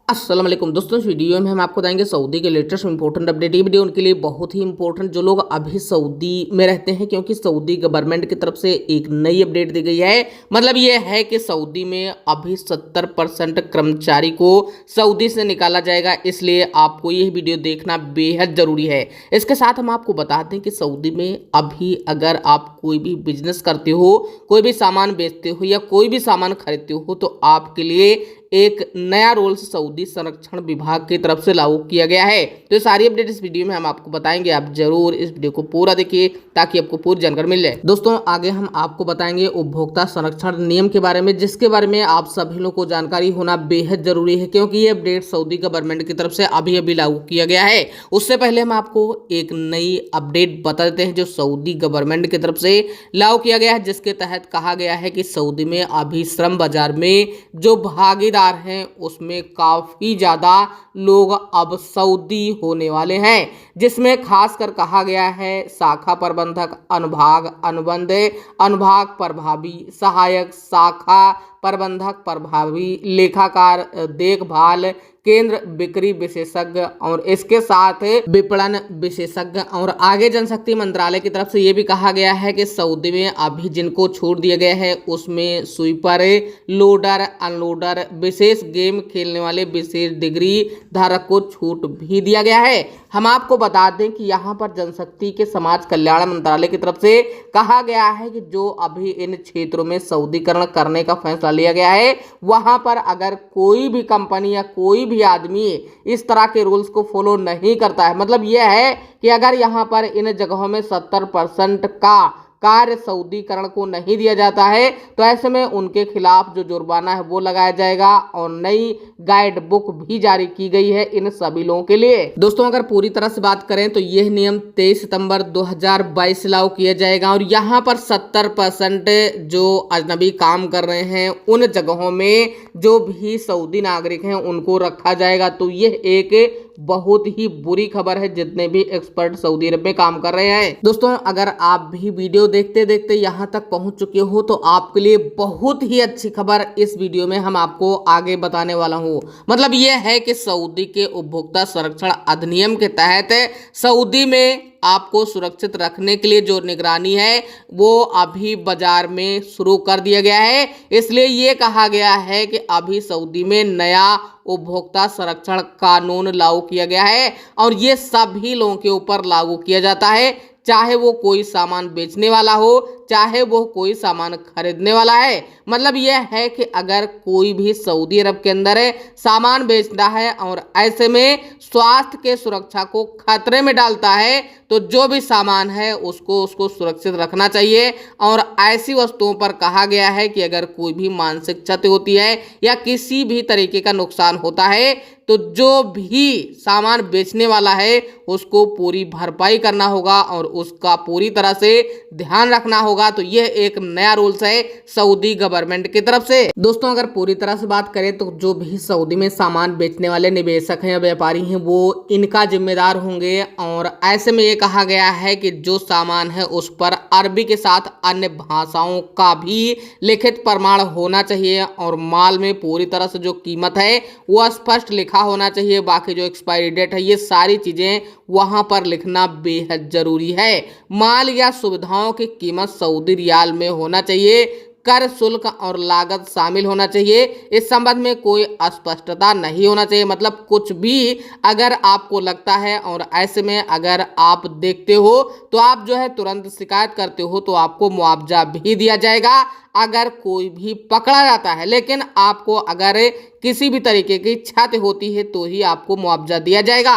अस्सलाम वालेकुम दोस्तों, इस वीडियो में हम आपको बताएंगे सऊदी के लेटेस्ट इंपॉर्टेंट अपडेट। ये वीडियो उनके लिए बहुत ही इंपॉर्टेंट जो लोग अभी सऊदी में रहते हैं, क्योंकि सऊदी गवर्नमेंट की तरफ से एक नई अपडेट दी गई है। मतलब ये है कि सऊदी में अभी 70% कर्मचारी को सऊदी से निकाला जाएगा, इसलिए आपको ये वीडियो देखना बेहद जरूरी है। इसके साथ हम आपको बता दें कि सऊदी में अभी अगर आप कोई भी बिजनेस करते हो, कोई भी सामान बेचते हो या कोई भी सामान खरीदते हो, तो आपके लिए एक नया रूल्स सऊदी संरक्षण विभाग की तरफ से लागू किया गया है। तो ये सारी अपडेट इस वीडियो में हम आपको बताएंगे। आप जरूर इस वीडियो को पूरा देखिए ताकि आपको पूरी जानकारी मिल जाए। दोस्तों, आगे हम आपको बताएंगे उपभोक्ता संरक्षण नियम के बारे में, जिसके बारे में आप सभी लोगों को जानकारी होना बेहद जरूरी है, क्योंकि ये अपडेट सऊदी गवर्नमेंट की तरफ से अभी अभी लागू किया गया है। उससे पहले हम आपको एक नई अपडेट बता देते हैं जो सऊदी गवर्नमेंट की तरफ से लागू किया गया है, जिसके तहत कहा गया है कि सऊदी में अभी श्रम बाजार में जो भागीदार हैं उसमें काफी ज्यादा लोग अब सऊदी होने वाले हैं, जिसमें खासकर कहा गया है शाखा प्रबंधक, अनुभाग अनुबंध, अनुभाग प्रभावी, सहायक शाखा प्रबंधक, प्रभावी लेखाकार, देखभाल केंद्र, बिक्री विशेषज्ञ और इसके साथ विपणन विशेषज्ञ। और आगे जनशक्ति मंत्रालय की तरफ से ये भी कहा गया है कि सऊदी में अभी जिनको छूट दिया गया है उसमें स्वीपर, लोडर, अनलोडर, विशेष गेम खेलने वाले विशेष डिग्री धारक को छूट भी दिया गया है। हम आपको बता दें कि यहाँ पर जनशक्ति के समाज कल्याण मंत्रालय की तरफ से कहा गया है कि जो अभी इन क्षेत्रों में सऊदीकरण करने का फैसला लिया गया है, वहां पर अगर कोई भी कंपनी या कोई भी आदमी इस तरह के रूल्स को फॉलो नहीं करता है, मतलब यह है कि अगर यहाँ पर इन जगहों में 70% का कार्य सऊदीकरण को नहीं दिया जाता है, तो ऐसे में उनके खिलाफ जो जुर्माना है वो लगाया जाएगा। और नई गाइड बुक भी जारी की गई है इन सभी लोगों के लिए। दोस्तों, अगर पूरी तरह से बात करें तो यह नियम 23 सितंबर 2022 से लागू किया जाएगा और यहाँ पर 70% जो अजनबी काम कर रहे हैं उन जगहों में जो भी सऊदी नागरिक हैं उनको रखा जाएगा। तो यह एक बहुत ही बुरी खबर है जितने भी एक्सपर्ट सऊदी अरब में काम कर रहे हैं। दोस्तों, अगर आप भी वीडियो देखते देखते यहाँ तक पहुँच चुके हो तो आपके लिए बहुत ही अच्छी खबर इस वीडियो में हम आपको आगे बताने वाला हूँ। मतलब यह है कि सऊदी के उपभोक्ता संरक्षण अधिनियम के तहत सऊदी में आपको सुरक्षित रखने के लिए जो निगरानी है वो अभी बाजार में शुरू कर दिया गया है। इसलिए ये कहा गया है कि अभी सऊदी में नया उपभोक्ता संरक्षण कानून लागू किया गया है और ये सभी लोगों के ऊपर लागू किया जाता है, चाहे वो कोई सामान बेचने वाला हो, चाहे वो कोई सामान खरीदने वाला है। मतलब यह है कि अगर कोई भी सऊदी अरब के अंदर सामान बेचता है और ऐसे में स्वास्थ्य के सुरक्षा को खतरे में डालता है, तो जो भी सामान है उसको सुरक्षित रखना चाहिए। और ऐसी वस्तुओं पर कहा गया है कि अगर कोई भी मानसिक क्षति होती है या किसी भी तरीके का नुकसान होता है, तो जो भी सामान बेचने वाला है उसको पूरी भरपाई करना होगा और उसका पूरी तरह से ध्यान रखना होगा। तो यह एक नया रूल्स है सऊदी गवर्नमेंट की तरफ से। दोस्तों, अगर पूरी तरह से बात करें तो जो भी सऊदी में सामान बेचने वाले निवेशक हैं या व्यापारी हैं वो इनका जिम्मेदार होंगे। और ऐसे में ये कहा गया है कि जो सामान है उस पर अरबी के साथ अन्य भाषाओं का भी लिखित प्रमाण होना चाहिए और माल में पूरी तरह से जो कीमत है वो स्पष्ट लिखा होना चाहिए। बाकी जो एक्सपायरी डेट है ये सारी चीजें वहां पर लिखना बेहद जरूरी है। माल या सुविधाओं की कीमत सऊदी रियाल में होना चाहिए, कर, शुल्क और लागत शामिल होना चाहिए। इस संबंध में कोई अस्पष्टता नहीं होना चाहिए। मतलब कुछ भी अगर आपको लगता है और ऐसे में अगर आप देखते हो तो आप जो है तुरंत शिकायत करते हो तो आपको मुआवजा भी दिया जाएगा अगर कोई भी पकड़ा जाता है। लेकिन आपको अगर किसी भी तरीके की क्षति होती है तो ही आपको मुआवजा दिया जाएगा।